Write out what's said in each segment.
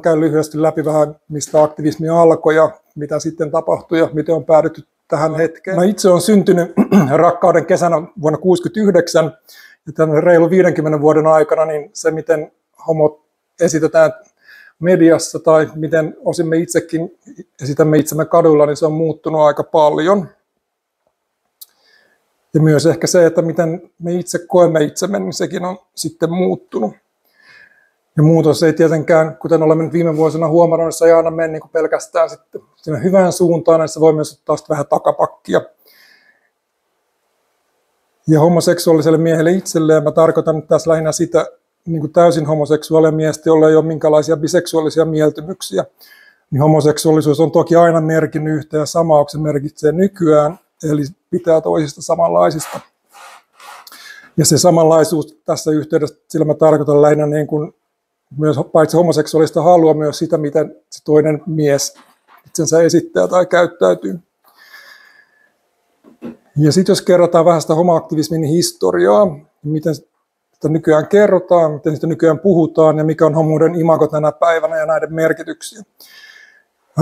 käyn lyhyesti läpi vähän, mistä aktivismi alkoi ja mitä sitten tapahtui ja miten on päädytty tähän hetkeen. Mä itse olen syntynyt rakkauden kesänä vuonna 1969 ja tämän reilu 50 vuoden aikana niin se, miten homot esitetään mediassa tai miten osin me itsekin esitämme itsemme kadulla, niin se on muuttunut aika paljon. Ja myös ehkä se, että miten me itse koemme itsemme, niin sekin on sitten muuttunut. Ja muutos ei tietenkään, kuten olemme nyt viime vuosina huomannut, niin se ei aina mene niin kuin pelkästään sitten siinä hyvään suuntaan, niin se voi myös ottaa vähän takapakkia. Ja homoseksuaaliselle miehelle itselleen, mä tarkoitan nyt tässä lähinnä sitä niin kuin täysin homoseksuaalia miestä, jolla ei ole minkälaisia biseksuaalisia mieltymyksiä. Niin homoseksuaalisuus on toki aina merkinnyt yhtä ja samaa, kun se merkitsee nykyään, eli pitää toisista samanlaisista. Ja se samanlaisuus tässä yhteydessä, sillä mä tarkoitan lähinnä niin kuin myös paitsi homoseksuaalista halua myös sitä, miten se toinen mies itsensä esittää tai käyttäytyy. Ja sitten jos kerrotaan vähän sitä homoaktivismin historiaa, miten sitä nykyään kerrotaan, miten sitä nykyään puhutaan ja mikä on homouden imago tänä päivänä ja näiden merkityksiä.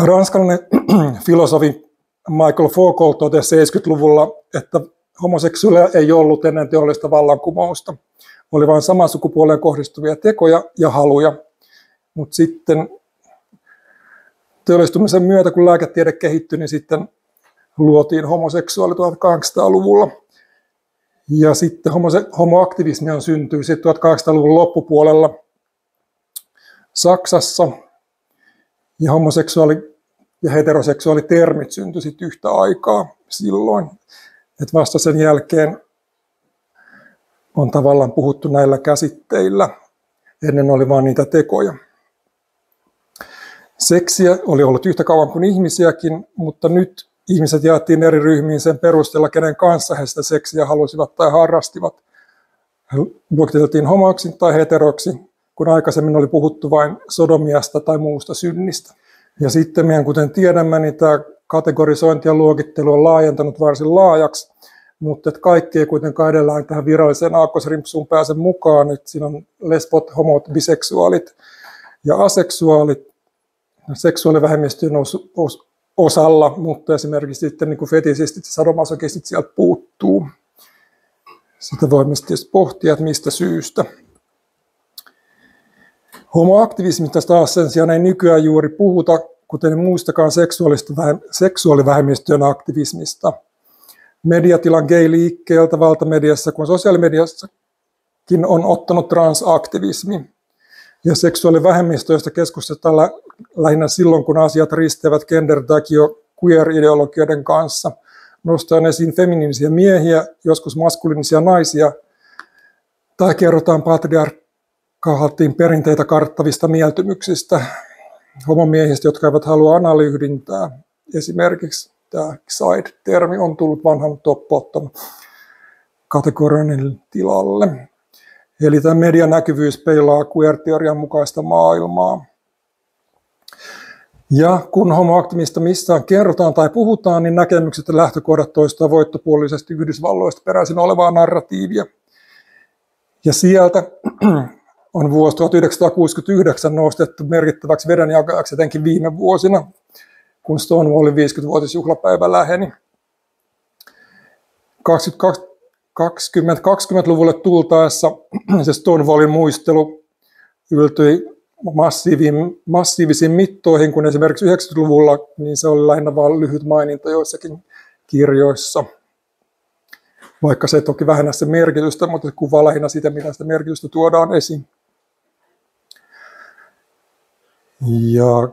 Ranskalainen filosofi Michael Foucault totesi 70-luvulla, että homoseksuaalia ei ollut ennen teollista vallankumousta. Oli vain saman sukupuoleen kohdistuvia tekoja ja haluja. Mutta sitten teollistumisen myötä, kun lääketiede kehittyi, niin sitten luotiin homoseksuaali 1800-luvulla. Ja sitten homoaktivismi on syntynyt sitten 1800-luvun loppupuolella Saksassa. Ja homoseksuaali- ja heteroseksuaalitermit syntyi sitten yhtä aikaa silloin. Et vasta sen jälkeen on tavallaan puhuttu näillä käsitteillä. Ennen oli vain niitä tekoja. Seksiä oli ollut yhtä kauan kuin ihmisiäkin, mutta nyt ihmiset jaettiin eri ryhmiin sen perusteella, kenen kanssa he sitä seksiä halusivat tai harrastivat. Luokiteltiin homoiksi tai heteroksi, kun aikaisemmin oli puhuttu vain sodomiasta tai muusta synnistä. Ja sitten, kuten tiedämme, niin tämä kategorisointi ja luokittelu on laajentanut varsin laajaksi, mutta kaikki ei kuitenkaan edellään tähän viralliseen aakkosrimpsuun pääse mukaan. Nyt siinä on lesbot, homot, biseksuaalit ja aseksuaalit seksuaalivähemmistöjen osalla, mutta esimerkiksi sitten niin kuin fetisistit ja sadomasokistit sieltä puuttuu. Sitä voimme tietysti pohtia, että mistä syystä. Homoaktivismista taas sen sijaan ei nykyään juuri puhuta, kuten muistakaan seksuaalivähemmistöjen aktivismista. Mediatilan gay-liikkeeltä valtamediassa kuin sosiaalimediassakin on ottanut transaktivismi. Ja seksuaalivähemmistöistä keskustetaan lähinnä silloin, kun asiat risteävät gender- tai queer-ideologioiden kanssa. Nostetaan esiin feminiinisiä miehiä, joskus maskuliinisia naisia, tai kerrotaan patriarkaatin perinteitä karttavista mieltymyksistä, homomiehistä, jotka eivät halua analyhdintää. Esimerkiksi tämä side-termi on tullut vanhan top-bottom kategorian tilalle. Eli tämä medianäkyvyys peilaa queer-teorian mukaista maailmaa. Ja kun homoaktivista missään kerrotaan tai puhutaan, niin näkemykset ja lähtökohdat toistaa voittopuolisesti Yhdysvalloista peräisin olevaa narratiivia. Ja sieltä on vuosi 1969 nostettu merkittäväksi vedenjakajaksi etenkin viime vuosina, kun Stonewallin 50-vuotisjuhlapäivä läheni. 2020-luvulle tultaessa se Stonewallin muistelu yltyi massiivisiin mittoihin, kun esimerkiksi 90-luvulla niin se oli lähinnä vain lyhyt maininta joissakin kirjoissa. Vaikka se toki vähennä sen merkitystä, mutta se kuvaa lähinnä sitä, mitä sitä merkitystä tuodaan esiin. Ja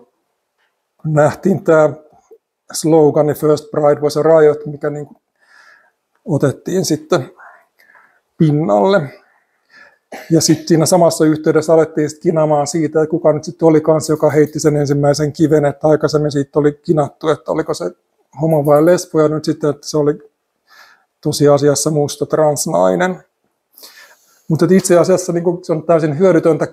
nähtiin tämä slogan First Pride was a riot, mikä niin otettiin sitten pinnalle. Ja sitten siinä samassa yhteydessä alettiin kinaamaan siitä, että kuka nyt sitten oli kanssa, joka heitti sen ensimmäisen kiven, että aikaisemmin siitä oli kinattu, että oliko se homo vai lesbo, ja nyt sitten, että se oli tosiasiassa musta transnainen. Mutta itse asiassa niin se on täysin hyödytöntä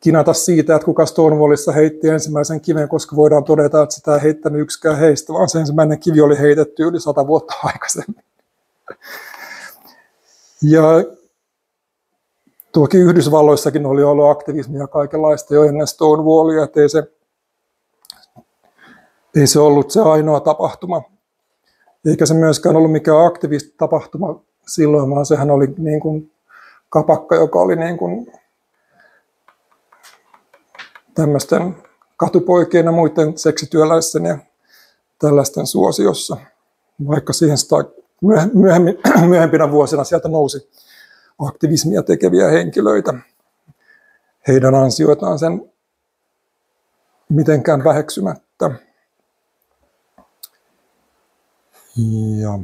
kinata siitä, että kuka Stonewallissa heitti ensimmäisen kiven, koska voidaan todeta, että sitä ei heittänyt yksikään heistä, vaan se ensimmäinen kivi oli heitetty yli 100 vuotta aikaisemmin. Ja Toki Yhdysvalloissakin oli ollut aktivismia kaikenlaista jo ennen Stonewallia, että ei se ollut se ainoa tapahtuma. Eikä se myöskään ollut mikään aktivistitapahtuma silloin, vaan sehän oli niin kuin kapakka, joka oli niin kuin tämmöisten katupoikien ja muiden seksityöläisten ja tällaisten suosiossa. Vaikka siihen myöhempinä vuosina sieltä nousi aktivismia tekeviä henkilöitä. Heidän ansioitaan sen mitenkään väheksymättä. Ja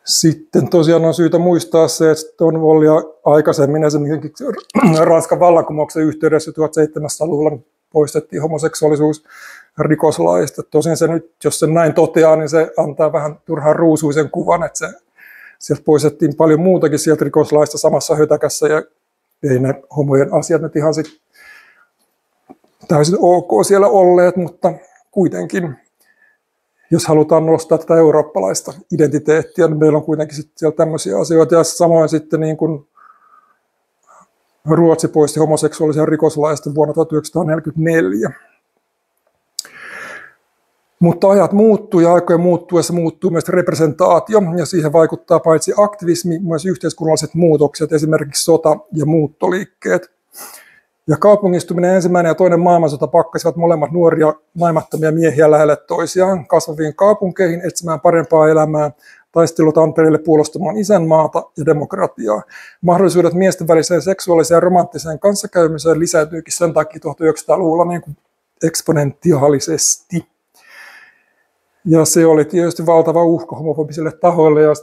sitten tosiaan on syytä muistaa se, että Stonewallia aikaisemmin esimerkiksi Ranskan vallankumouksen yhteydessä 1700-luvulla poistettiin homoseksuaalisuus rikoslaista. Tosin se nyt, jos sen näin toteaa, niin se antaa vähän turhan ruusuisen kuvan, että sieltä poistettiin paljon muutakin sieltä rikoslaista samassa hötäkässä, ja ei ne homojen asiat nyt ihan sit täysin ok siellä olleet, mutta kuitenkin, jos halutaan nostaa tätä eurooppalaista identiteettiä, niin meillä on kuitenkin sitten siellä tämmöisiä asioita, ja samoin sitten niin kuin Ruotsi poisti homoseksuaalisia rikoslaista vuonna 1944. Mutta ajat muuttuu ja aikojen muuttuessa muuttuu myös representaatio, ja siihen vaikuttaa paitsi aktivismi, myös yhteiskunnalliset muutokset, esimerkiksi sota- ja muuttoliikkeet. Ja kaupungistuminen ensimmäinen ja toinen maailmansota pakkasivat molemmat nuoria naimattomia miehiä lähelle toisiaan kasvaviin kaupunkeihin etsimään parempaa elämää, taistelutantereille puolustamaan isänmaata ja demokratiaa. Mahdollisuudet miesten väliseen seksuaaliseen ja romanttiseen kanssakäymiseen lisääntyykin sen takia 1900-luvulla niin kuin eksponentiaalisesti. Ja se oli tietysti valtava uhka homofobisille tahoille, ja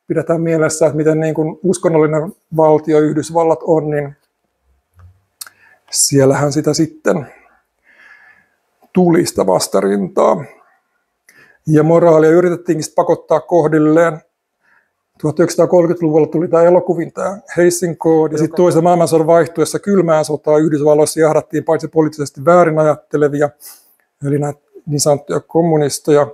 pidetään mielessä, että miten niin kuin uskonnollinen valtio Yhdysvallat on, niin siellähän sitä sitten tuli sitä vastarintaa. Ja moraalia yritettiinkin pakottaa kohdilleen. 1930-luvulla tuli tämä elokuvin, tämä Hayesin koodi. Ja sitten toisen maailmansodan vaihtuessa kylmään sotaan Yhdysvalloissa jahdattiin paitsi poliittisesti väärin ajattelevia, eli näitä niin sanottuja kommunisteja,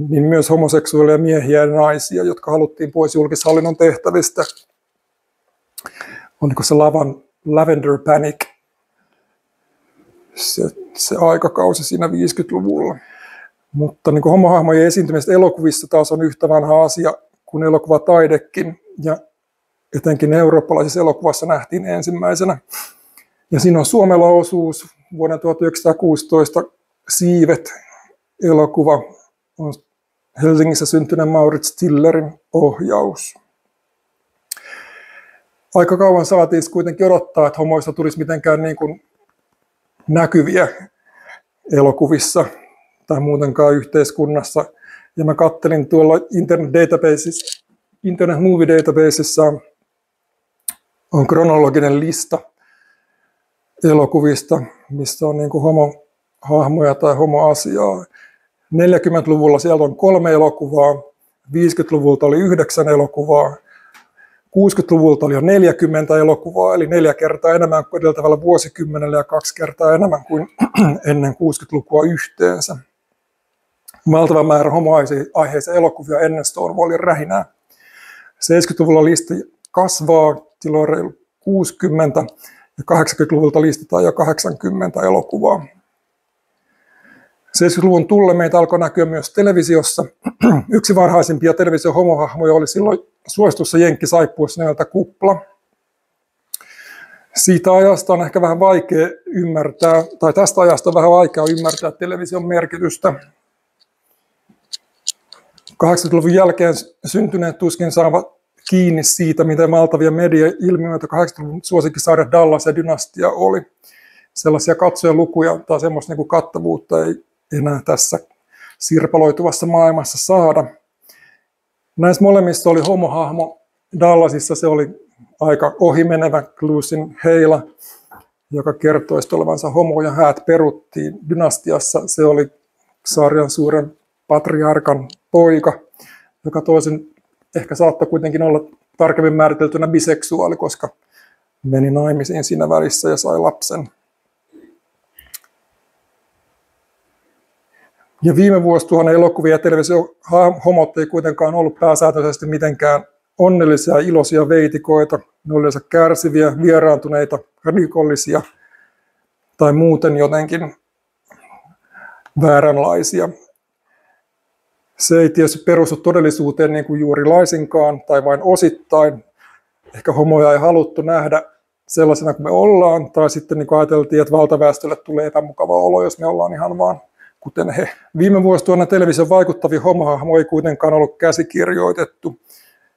niin myös homoseksuaaleja miehiä ja naisia, jotka haluttiin pois julkishallinnon tehtävistä. Oliko se Lavender Panic? Se aikakausi siinä 50-luvulla. Mutta niin kuin homohahmojen esiintymistä elokuvissa taas on yhtä vanha asia kuin elokuvataidekin, ja etenkin eurooppalaisessa elokuvassa nähtiin ensimmäisenä. Ja siinä on Suomella osuus vuoden 1916 Siivet-elokuva, on Helsingissä syntyneen Maurits Stillerin ohjaus. Aika kauan saatiin kuitenkin odottaa, että homoista tulisi mitenkään niin kuin näkyviä elokuvissa tai muutenkaan yhteiskunnassa. Ja mä kattelin tuolla Internet Movie Databasessa on kronologinen lista elokuvista, missä on niin kuin homohahmoja tai homoasiaa. 40-luvulla sieltä on 3 elokuvaa, 50-luvulta oli 9 elokuvaa, 60-luvulta oli jo 40 elokuvaa, eli 4 kertaa enemmän kuin edeltävällä vuosikymmenellä ja 2 kertaa enemmän kuin ennen 60-lukua yhteensä. Valtava määrä homoaiheisia elokuvia ennen Stonewallin rähinää. 70-luvulla lista kasvaa, silloin reilu 60, ja 80-luvulta listataan jo 80 elokuvaa. 70-luvun tullen meitä alkoi näkyä myös televisiossa. Yksi varhaisimpia television homohahmoja oli silloin suositussa jenkkisaippuassa nimeltä Kupla. Siitä ajasta on ehkä vähän vaikea ymmärtää, tai tästä ajasta on vähän vaikea ymmärtää television merkitystä. 80-luvun jälkeen syntyneet tuskin saavat kiinni siitä, miten valtavia media-ilmiöitä 80-luvun suosikkisarja Dallas ja Dynastia oli. Sellaisia katsojalukuja tai semmoista niin kuin kattavuutta ei enää tässä sirpaloituvassa maailmassa saada. Näissä molemmissa oli homohahmo. Dallasissa se oli aika ohimenevä Clusin Heila, joka kertoi olevansa homo ja häät peruttiin. Dynastiassa se oli sarjan suuren patriarkan poika, joka toisin ehkä saattoi kuitenkin olla tarkemmin määriteltynä biseksuaali, koska meni naimisiin siinä välissä ja sai lapsen. Ja viime vuosituhannen elokuvia ja televisio homot ei kuitenkaan ollut pääsääntöisesti mitenkään onnellisia ja iloisia veitikoita, ne oli yleensä kärsiviä, vieraantuneita, rikollisia tai muuten jotenkin vääränlaisia. Se ei tietysti perustu todellisuuteen niin kuin juuri laisinkaan tai vain osittain. Ehkä homoja ei haluttu nähdä sellaisena kuin me ollaan, tai sitten niin kuin ajateltiin, että valtaväestölle tulee epämukava olo, jos me ollaan ihan vaan kuten he. Viime vuosituhannen television vaikuttavin homohahmo ei kuitenkaan ollut käsikirjoitettu.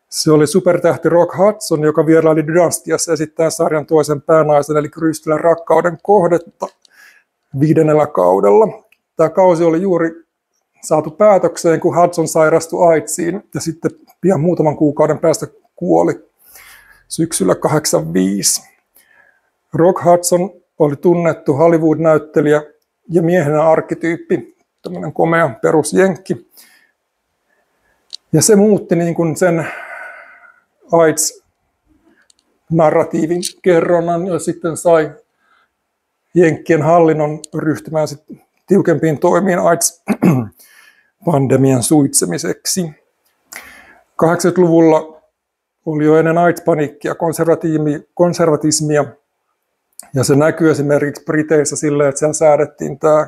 Se oli supertähti Rock Hudson, joka vieraili Dynastiassa esittäen sarjan toisen päänaisen, eli Krystylän rakkauden kohdetta 5. kaudella. Tämä kausi oli juuri saatu päätökseen, kun Hudson sairastui AIDSiin ja sitten pian muutaman kuukauden päästä kuoli syksyllä 1985. Rock Hudson oli tunnettu Hollywood-näyttelijä ja miehenä arkkityyppi, tämmöinen komea perusjenkki. Ja se muutti niin kuin sen AIDS-narratiivin kerronnan ja sitten sai jenkkien hallinnon ryhtymään tiukempiin toimiin AIDS-pandemian suitsemiseksi. 80-luvulla oli jo ennen AIDS-paniikkia konservatismia, ja se näkyy esimerkiksi Briteissä silleen, että siellä säädettiin tämä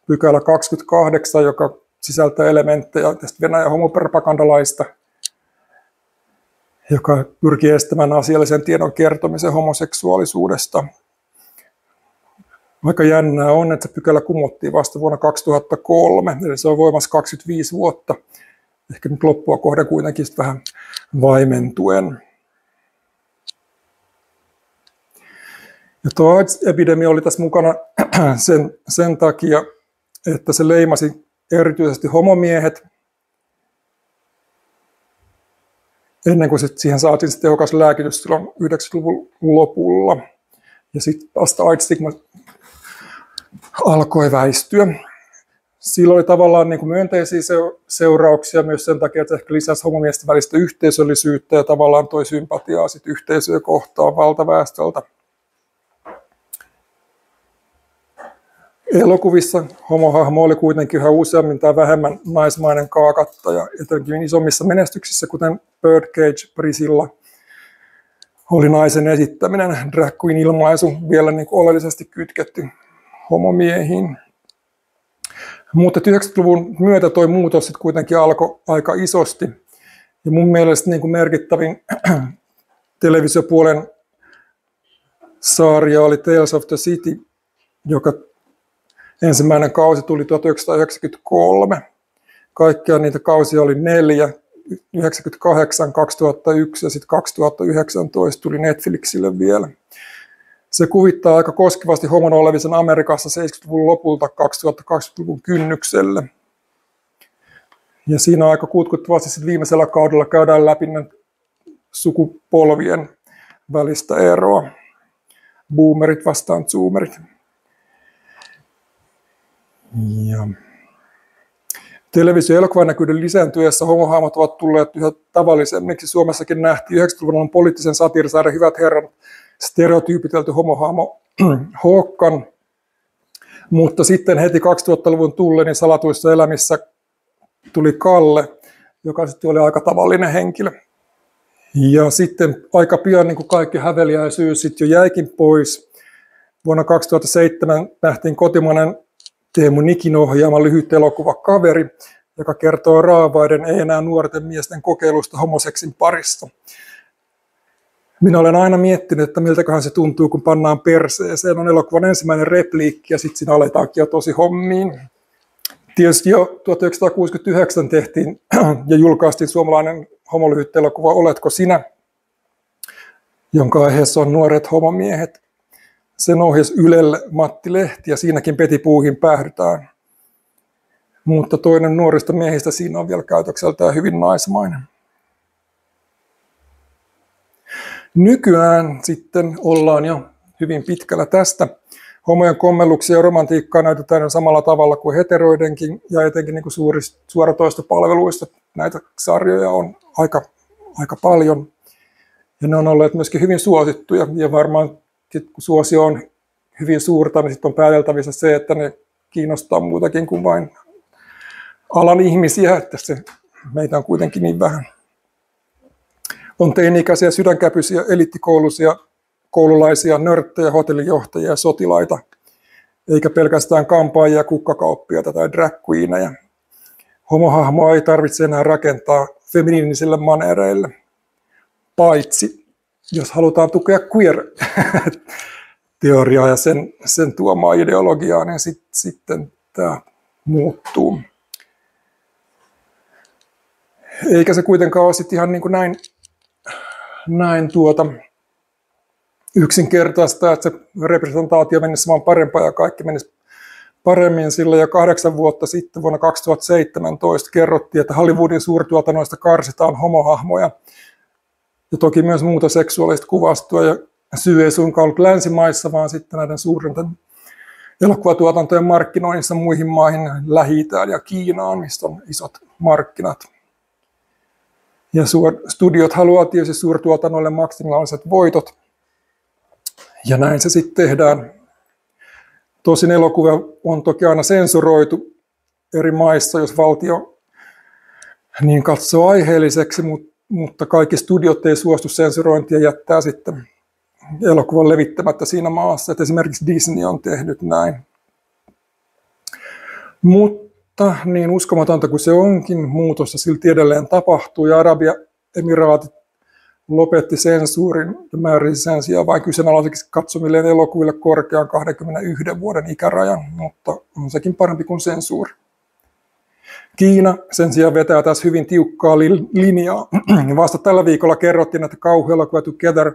pykälä 28, joka sisältää elementtejä tästä Venäjän homopropagandalaista, joka pyrkii estämään asiallisen tiedon kertomisen homoseksuaalisuudesta. Aika jännää on, että se pykälä kumottiin vasta vuonna 2003, eli se on voimassa 25 vuotta. Ehkä nyt loppua kohden kuitenkin vähän vaimentuen. Ja tuo AIDS-epidemia oli tässä mukana sen takia, että se leimasi erityisesti homomiehet, ennen kuin siihen saatiin se tehokas lääkitys silloin 90-luvun lopulla. Ja sitten vasta AIDS-stigma alkoi väistyä. Sillä oli tavallaan niin kuin myönteisiä seurauksia myös sen takia, että ehkä lisäsi homomiesten välistä yhteisöllisyyttä ja tavallaan toi sympatiaa sit yhteisöä kohtaan valtaväestöltä. Elokuvissa homohahmo oli kuitenkin yhä useammin tai vähemmän naismainen kaakattaja, etenkin isommissa menestyksissä, kuten Birdcage, Priscilla, oli naisen esittäminen, drag queen ilmaisu vielä niin kuin oleellisesti kytketty homomiehiin. Mutta 90-luvun myötä tuo muutos sitten kuitenkin alkoi aika isosti. Ja mun mielestä niin kuin merkittävin televisiopuolen sarja oli Tales of the City, joka ensimmäinen kausi tuli 1993. Kaikkia niitä kausia oli 4, 98, 2001 ja sitten 2019 tuli Netflixille vielä. Se kuvittaa aika koskevasti homon olevisen Amerikassa 70-luvun lopulta 2020-luvun kynnykselle. Ja siinä aika kutkuttavasti sitten viimeisellä kaudella käydään läpi sukupolvien välistä eroa. Boomerit vastaan zoomerit. Ja televisio- ja elokuvanäkyvyyden lisääntyessä homohahmot ovat tulleet yhä tavallisemmiksi. Suomessakin nähtiin 90-luvun poliittisen satiirisarjan Hyvät herrat stereotyypitelty homohahmo Håkan, mutta sitten heti 2000-luvun tullen niin Salatuissa elämissä tuli Kalle, joka sitten oli aika tavallinen henkilö. Ja sitten aika pian niin kuin kaikki häveliäisyys sitten jo jäikin pois. Vuonna 2007 nähtiin kotimainen Teemu Nikin ohjaama lyhyt elokuva Kaveri, joka kertoo raavaiden ei enää nuorten miesten kokeilusta homoseksin parissa. Minä olen aina miettinyt, että miltäköhän se tuntuu, kun pannaan perseeseen. On elokuvan ensimmäinen repliikki ja sitten siinä aletaankin jo tosi hommiin. Tietysti jo 1969 tehtiin ja julkaistiin suomalainen homolyhyt elokuva Oletko sinä?, jonka aiheessa on nuoret homomiehet. Sen ohjasi Ylelle Matti Lehti ja siinäkin petipuuhin päähdytään. Mutta toinen nuorista miehistä siinä on vielä käytökseltään hyvin naismainen. Nykyään sitten ollaan jo hyvin pitkällä tästä. Homojen kommelluksia ja romantiikkaa näytetään jo samalla tavalla kuin heteroidenkin ja etenkin niin kuin suoratoistopalveluista näitä sarjoja on aika paljon. Ja ne on olleet myöskin hyvin suosittuja ja varmaan sit, kun suosio on hyvin suurta, niin sitten on pääteltävissä se, että ne kiinnostaa muutakin kuin vain alan ihmisiä, että se meitä on kuitenkin niin vähän. On teini-ikäisiä sydänkäpyisiä, eliittikouluisia, koululaisia, nörttejä, hotellijohtajia ja sotilaita, eikä pelkästään kampaajia, kukkakauppiaita tai drag queenejä. Homohahmoa ei tarvitse enää rakentaa feminiinisille maneereille, paitsi jos halutaan tukea queer-teoriaa ja sen tuomaa ideologiaa, niin sitten tämä muuttuu. Eikä se kuitenkaan ole sitten ihan niin kuin näin yksinkertaista, että se representaatio menisi vaan parempaa ja kaikki menisi paremmin, sillä jo 8 vuotta sitten vuonna 2017 kerrottiin, että Hollywoodin suurtuotannoista karsitaan homohahmoja ja toki myös muuta seksuaalista kuvastoa. Ja syy ei suinkaan ollut länsimaissa, vaan sitten näiden suurten elokuvatuotantojen markkinoinnissa muihin maihin, Lähi-Itään ja Kiinaan, mistä on isot markkinat. Ja studiot haluaa tietysti suurtuotannoille maksimaaliset voitot, ja näin se sitten tehdään. Tosin elokuva on toki aina sensuroitu eri maissa, jos valtio niin katsoo aiheelliseksi, mutta kaikki studiot ei suostu sensurointiin ja jättää sitten elokuvan levittämättä siinä maassa. Että esimerkiksi Disney on tehnyt näin. Mutta niin uskomatonta kuin se onkin, muutosta silti edelleen tapahtuu ja Arabiemiraatit lopetti sensuurin ja määräsi sen sijaan vain kyseenalaisiksi katsomilleen elokuville korkean 21 vuoden ikärajan, mutta on sekin parempi kuin sensuuri. Kiina sen sijaan vetää tässä hyvin tiukkaa linjaa. Vasta tällä viikolla kerrottiin, että kauhuelokuva Together,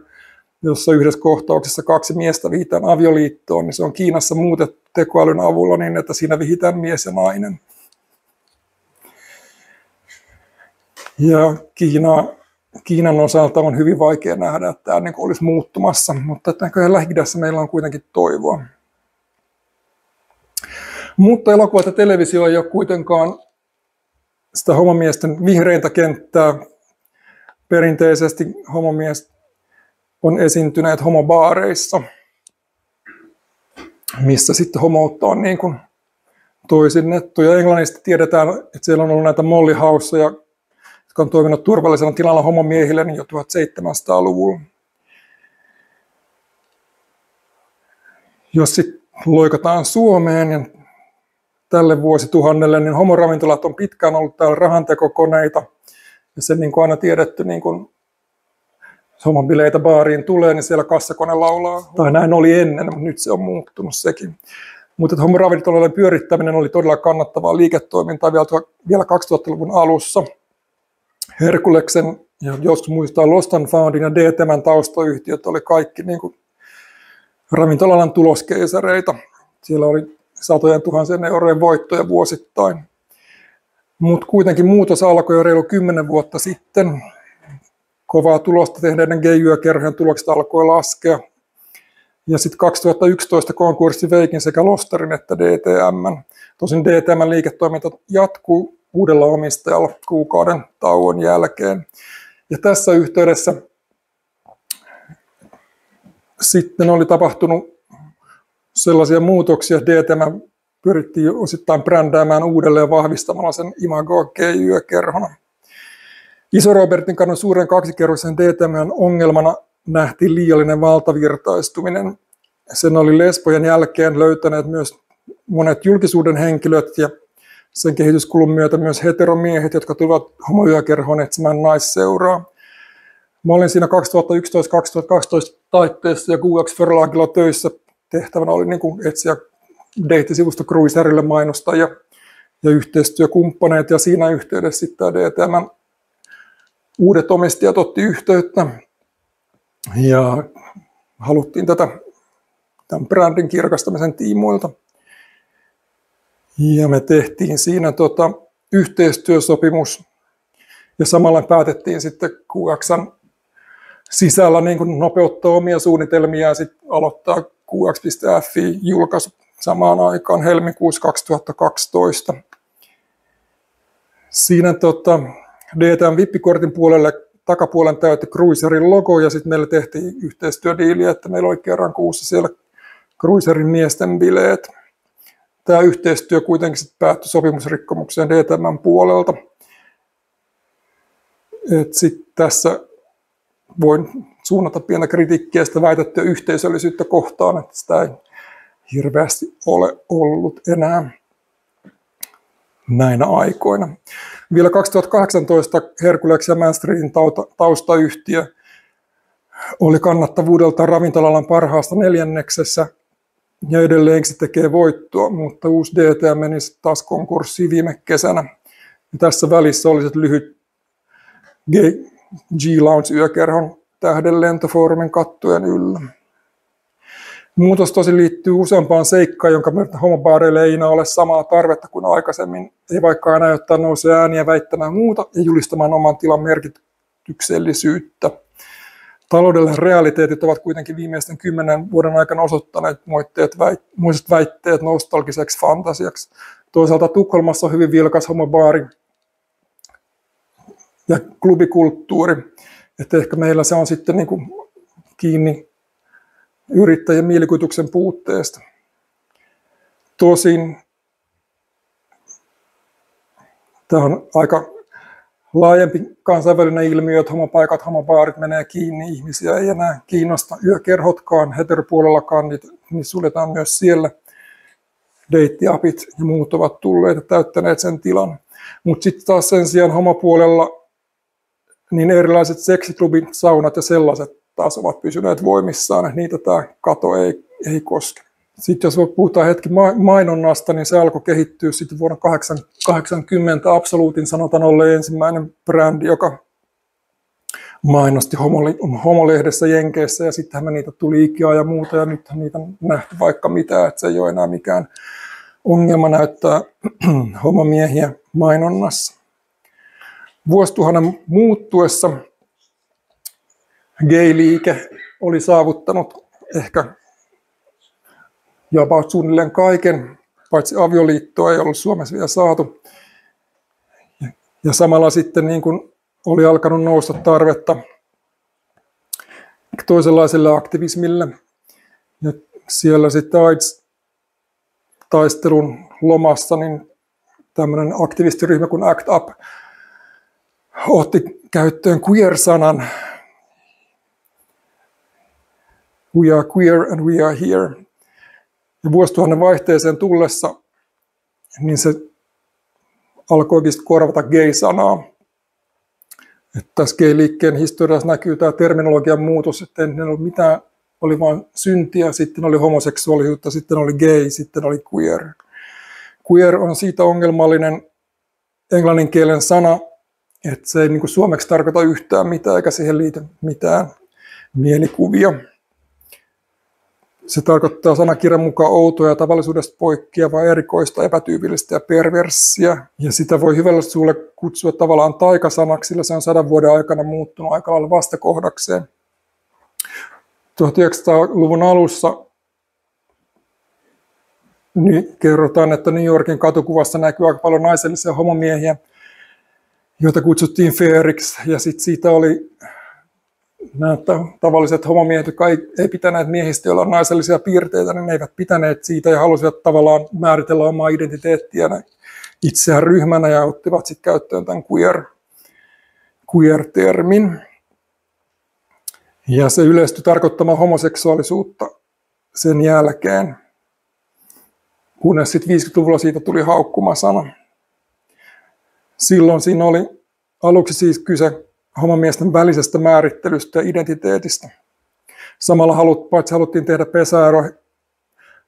jossa yhdessä kohtauksessa 2 miestä vihitään avioliittoon, niin se on Kiinassa muutettu tekoälyn avulla niin, että siinä vihitään mies ja nainen. Ja Kiinan osalta on hyvin vaikea nähdä, että tämä niin olisi muuttumassa, mutta näköjään Lähi-idässä meillä on kuitenkin toivoa. Mutta elokuvat ja televisio ei ole kuitenkaan sitä homomiesten vihreintä kenttää. Perinteisesti homomies on esiintyneet homobaareissa, missä sitten homoutta on niin kuin toisinnettu. Ja Englannista tiedetään, että siellä on ollut näitä Molly Houseja, jotka on toiminut turvallisena tilalla homomiehille niin jo 1700-luvulla. Jos sitten loikataan Suomeen niin tälle vuosituhannelle, niin homoravintolat on pitkään ollut täällä rahantekokoneita. Ja se niin kuin aina tiedetty, niin kuin homobileitä baariin tulee, niin siellä kassakone laulaa. Tai näin oli ennen, mutta nyt se on muuttunut sekin. Mutta homoravintoloiden pyörittäminen oli todella kannattavaa liiketoimintaa vielä 2000-luvun alussa. Herkuleksen ja joskus muistaa Lost and Foundin ja DTM:n taustayhtiöt oli kaikki niin kuin ravintola-alan tuloskeisareita. Siellä oli satojen tuhansien eurojen voittoja vuosittain. Mutta kuitenkin muutos alkoi jo reilu 10 vuotta sitten. Kovaa tulosta tehneiden gay-yökerhojen tulokset alkoi laskea. Ja sitten 2011 konkurssi veikin sekä Lostarin että DTM:n. Tosin DTM:n liiketoiminta jatkuu uudella omistajalla kuukauden tauon jälkeen. Ja tässä yhteydessä sitten oli tapahtunut sellaisia muutoksia, että DTM pyrittiin osittain brändäämään uudelleen vahvistamalla sen imagoa gay-yökerhona. Iso-Robertin kadun suuren kaksikerroisen DTM:n ongelmana nähtiin liiallinen valtavirtaistuminen. Sen oli lesbojen jälkeen löytäneet myös monet julkisuuden henkilöt ja sen kehityskulun myötä myös heteromiehet, jotka tulivat homoyökerhoon etsimään naisseuraa. Mä olin siinä 2011-2012 taitteessa ja QX-förlagilla töissä. Tehtävänä oli niin kuin etsiä deittisivusto Cruiserille mainostajia ja yhteistyökumppaneita. Ja siinä yhteydessä sitten DTM:n uudet omistajat otti yhteyttä ja haluttiin tämän brändin kirkastamisen tiimoilta. Ja me tehtiin siinä yhteistyösopimus ja samalla päätettiin sitten QX:n sisällä niin kuin nopeuttaa omia suunnitelmia ja sitten aloittaa QX.fi-julkaisu samaan aikaan helmikuussa 2012. Siinä DTM vippikortin puolelle takapuolen täytti Cruiserin logo ja sitten meille tehtiin yhteistyödiili, että meillä oli kerran kuussa siellä Cruiserin miesten bileet. Tämä yhteistyö kuitenkin sitten päättyi sopimusrikkomukseen DTM:n puolelta. Sitten tässä voin suunnata pientä kritiikkiä sitä väitettyä yhteisöllisyyttä kohtaan, että sitä ei hirveästi ole ollut enää näinä aikoina. Vielä 2018 Hercules ja Manstreetin taustayhtiö oli kannattavuudeltaan ravintola-alan parhaasta neljänneksessä ja edelleenkin se tekee voittoa, mutta uusi DT meni taas konkurssiin viime kesänä. Ja tässä välissä oli se lyhyt G-Lounge-yökerhon tähdenlentofoorumin kattojen yllä. Muutos tosi liittyy useampaan seikkaan, jonka myötä homobaareille ei enää ole samaa tarvetta kuin aikaisemmin. Ei vaikka aina ottaa nousee ääniä väittämään muuta ja julistamaan oman tilan merkityksellisyyttä. Taloudellinen realiteetit ovat kuitenkin viimeisten 10 vuoden aikana osoittaneet muiset väitteet nostalgiseksi fantasiaksi. Toisaalta Tukholmassa on hyvin vilkas homobaari ja klubikulttuuri. Että ehkä meillä se on sitten niin kuin kiinni yrittäjän mielikuvituksen puutteesta. Tosin tämä on aika laajempi kansainvälinen ilmiö, että homopaikat, homobaarit menee kiinni, ihmisiä ei enää kiinnosta. Yökerhotkaan, heteropuolellakaan, niin suljetaan myös siellä. Deittiapit ja muut ovat tulleet ja täyttäneet sen tilan. Mutta sitten taas sen sijaan homopuolella niin erilaiset seksiklubit, saunat ja sellaiset taas ovat pysyneet voimissaan, että niitä tämä kato ei koske. Sitten jos puhutaan hetki mainonnasta, niin se alkoi kehittyä sitten vuonna 1980. Absoluutin sanotaan olleen ensimmäinen brändi, joka mainosti homolehdessä Jenkeissä, ja sittenhän niitä tuli Ikea ja muuta, ja nythän niitä on nähty vaikka mitä, että se ei ole enää mikään ongelma näyttää homomiehiä mainonnassa. Vuosituhannen muuttuessa gay-liike oli saavuttanut ehkä jopa suunnilleen kaiken, paitsi avioliittoa ei ollut Suomessa vielä saatu. Ja samalla sitten niin kuin oli alkanut nousta tarvetta toisenlaiselle aktivismille. Ja siellä sitten AIDS-taistelun lomassa niin tämmöinen aktivistiryhmä kuin ACT UP otti käyttöön queer-sanan. We are queer and we are here. Ja vuosituhannen vaihteeseen tullessa niin se alkoikin korvata gay-sanaa. Että tässä gay-liikkeen historiassa näkyy tämä terminologian muutos, että ennen ollut mitään, oli vain syntiä, sitten oli homoseksuaalisuutta, sitten oli gay, sitten oli queer. Queer on siitä ongelmallinen englannin kielen sana, että se ei niin kuin suomeksi tarkoita yhtään mitään, eikä siihen liity mitään mielikuvia. Se tarkoittaa sanakirjan mukaan outoa ja tavallisuudesta poikkeavaa, erikoista, epätyypillistä ja perverssiä. Ja sitä voi hyvällä suulla kutsua tavallaan taikasanaksi, sillä se on 100 vuoden aikana muuttunut aika lailla vastakohdakseen. 1900-luvun alussa niin kerrotaan, että New Yorkin katukuvassa näkyy aika paljon naisellisia homomiehiä, joita kutsuttiin feeriksi. Ja sitten siitä oli nämä tavalliset homomiehet, jotka ei pitäneet miehistä, joilla on naisellisia piirteitä, niin ne eivät pitäneet siitä ja halusivat tavallaan määritellä omaa identiteettiä itseään ryhmänä ja ottivat sitten käyttöön tämän queer-termin. Ja se yleistyi tarkoittamaan homoseksuaalisuutta sen jälkeen, kunnes sitten 50-luvulla siitä tuli haukkumasana. Silloin siinä oli aluksi siis kyse homomiesten välisestä määrittelystä ja identiteetistä. Samalla paitsi haluttiin tehdä pesäero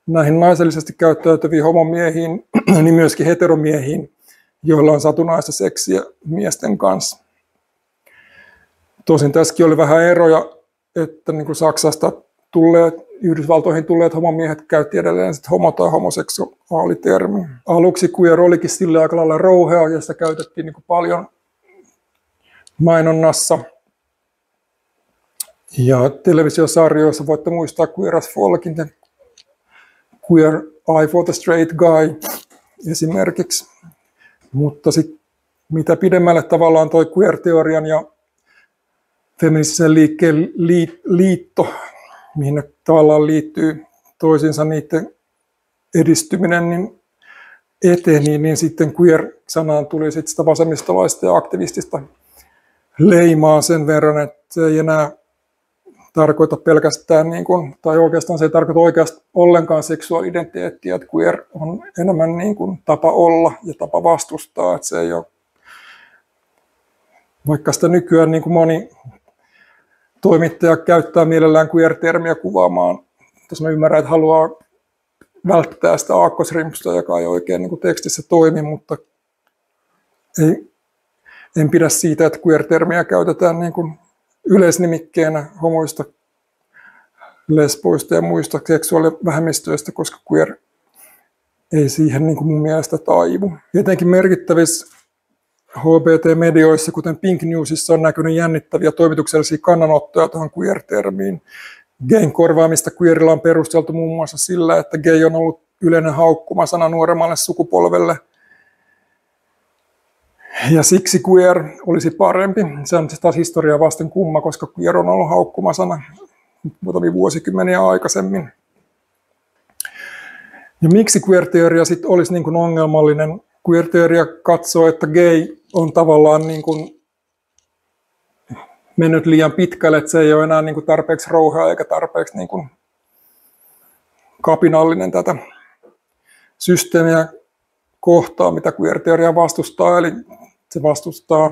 näihin naisellisesti käyttäytyviin homomiehiin, niin myöskin heteromiehiin, joilla on satunnaista seksiä miesten kanssa. Tosin tässäkin oli vähän eroja, että niin kuin Saksasta Yhdysvaltoihin tulleet homomiehet käytti edelleen sit homo- tai homoseksuaalitermiä. Aluksi queer olikin sille aika lailla rouhea, ja sitä käytettiin niin kuin paljon mainonnassa. Ja televisiosarjoissa voitte muistaa Queer as Folkin ja Queer Eye for the Straight Guy esimerkiksi. Mutta sitten mitä pidemmälle tavallaan toi queer-teorian ja feministisen liikkeen liitto, mihin ne tavallaan liittyy toisiinsa niiden edistyminen, niin eteni, niin sitten queer-sanaan tuli sitten sitä vasemmistolaista ja aktivistista leimaa sen verran, että se ei enää tarkoita pelkästään, niin kuin, tai oikeastaan se ei tarkoita oikeastaan ollenkaan seksuaalidentiteettiä, että queer on enemmän niin kuin tapa olla ja tapa vastustaa, että se ei ole, vaikka sitä nykyään niin kuin moni toimittaja käyttää mielellään queer-termiä kuvaamaan, tässä mä ymmärrän, että haluaa välttää sitä aakkosrimpusta, joka ei oikein niin kuin tekstissä toimi, mutta en pidä siitä, että queer-termiä käytetään niin kuin yleisnimikkeenä homoista, lesboista ja muista seksuaalivähemmistöistä, koska queer ei siihen niin kuin mun mielestä taivu. Jotenkin merkittävissä HBT-medioissa, kuten Pink Newsissa, on näkynyt jännittäviä toimituksellisia kannanottoja tuohon queer-termiin. Gayn korvaamista queerilla on perusteltu muun muassa sillä, että gay on ollut yleinen haukkumasana nuoremmalle sukupolvelle. Ja siksi queer olisi parempi. Se on taas historiaa vasten kumma, koska queer on ollut haukkumasana muutamia vuosikymmeniä aikaisemmin. Ja miksi queer-teoria sitten olisi niin kuin ongelmallinen? Queer-teoria katsoo, että gay on tavallaan niin kuin mennyt liian pitkälle, että se ei ole enää niin kuin tarpeeksi rouhea eikä tarpeeksi niin kuin kapinallinen tätä systeemiä kohtaan, mitä queer-teoria vastustaa. Eli se vastustaa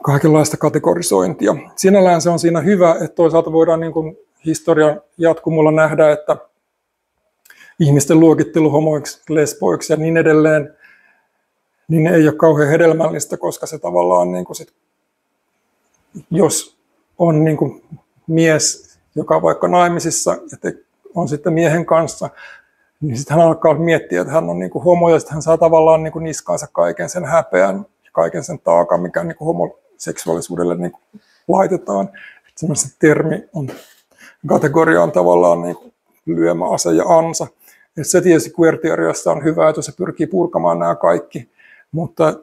kaikenlaista kategorisointia. Sinällään se on siinä hyvä, että toisaalta voidaan niin kuin historian jatkumolla nähdä, että ihmisten luokittelu homoiksi, lesboiksi ja niin edelleen, niin ei ole kauhean hedelmällistä, koska se tavallaan, niin kuin sit, jos on niin kuin mies, joka on vaikka naimisissa ja on sitten miehen kanssa, niin sitten hän alkaa miettiä, että hän on niin kuin homo, ja sitten hän saa tavallaan niin kuin niskaansa kaiken sen häpeän ja kaiken sen taakan, mikä niin kuin homoseksuaalisuudelle niin kuin laitetaan. Sellainen termi on, kategoria on tavallaan niin kuin lyömä ase ja ansa. Et se tietysti queer-teoriassa on hyvä, että se pyrkii purkamaan nämä kaikki, mutta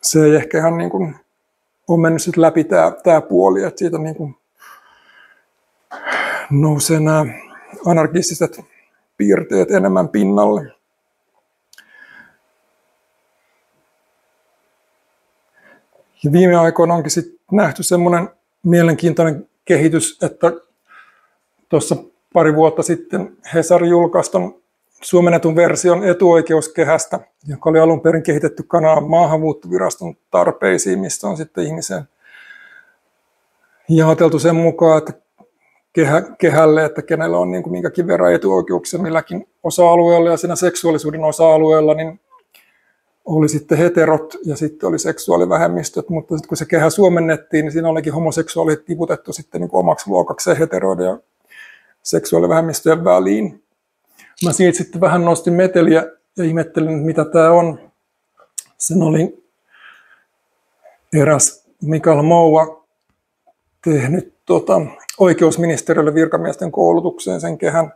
se ei ehkä ihan niin kuin ole mennyt sit läpi tämä puoli, että siitä niin kuin nousee nämä anarkistiset piirteet enemmän pinnalle. Ja viime aikoina onkin sit nähty semmoinen mielenkiintoinen kehitys, että tuossa pari vuotta sitten Hesari julkaisi suomennetun version etuoikeuskehästä, joka oli alun perin kehitetty Kanadan maahanmuuttoviraston tarpeisiin, missä on sitten ihmisen jaoteltu sen mukaan, että kehälle, että kenellä on niin kuin minkäkin verran etuoikeuksia milläkin osa-alueella, ja siinä seksuaalisuuden osa-alueella niin oli sitten heterot ja sitten oli seksuaalivähemmistöt, mutta sitten kun se kehä suomennettiin, niin siinä olikin homoseksuaalit tiputettu sitten niin kuin omaksi luokakseen heteroiden ja seksuaalivähemmistöjen väliin. Mä siitä sitten vähän nostin meteliä ja ihmettelin, mitä tämä on. Sen oli eräs Mikael Moua tehnyt oikeusministeriölle virkamiesten koulutukseen sen kehän.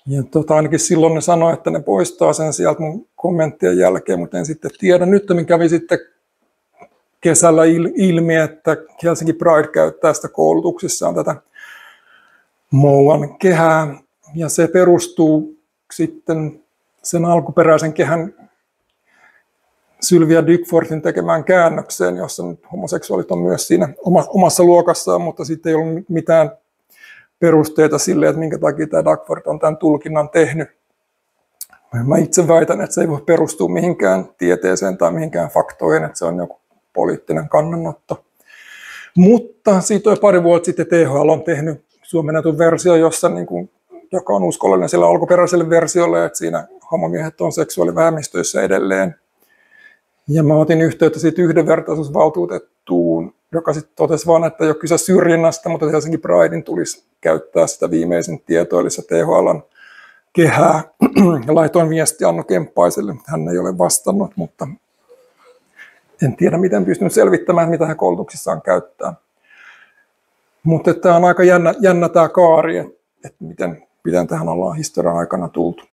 Ja ainakin silloin ne sanoi, että ne poistaa sen sieltä mun kommenttien jälkeen, mutta en sitten tiedä. Nyt kävi sitten kesällä ilmi, että Helsinki Pride käyttää sitä koulutuksissaan tätä Mouan kehää. Ja se perustuu sitten sen alkuperäisen kehän Sylvia Dykfortin tekemään käännökseen, jossa nyt homoseksuaalit on myös siinä omassa luokassaan, mutta sitten ei ollut mitään perusteita sille, että minkä takia tämä Dykfort on tämän tulkinnan tehnyt. Mä itse väitän, että se ei voi perustua mihinkään tieteeseen tai mihinkään faktoihin, että se on joku poliittinen kannanotto. Mutta siitä jo pari vuotta sitten THL on tehnyt suomennetun versio, jossa niin kuin, joka on uskollinen sillä alkuperäiselle versiolle, että siinä homomiehet on seksuaalivähemmistöissä edelleen. Ja mä otin yhteyttä siitä yhdenvertaisuusvaltuutettuun, joka sitten totesi vaan, että ei ole kyse syrjinnästä, mutta Helsinki Pridein tulisi käyttää sitä viimeisin tietoa, eli se THL:n kehää. Laitoin viesti Anno Kemppaiselle, hän ei ole vastannut, mutta en tiedä, miten pystyn selvittämään, mitä hän koulutuksissaan käyttää. Mutta tämä on aika jännä tämä kaari, että miten tähän ollaan historian aikana tultu.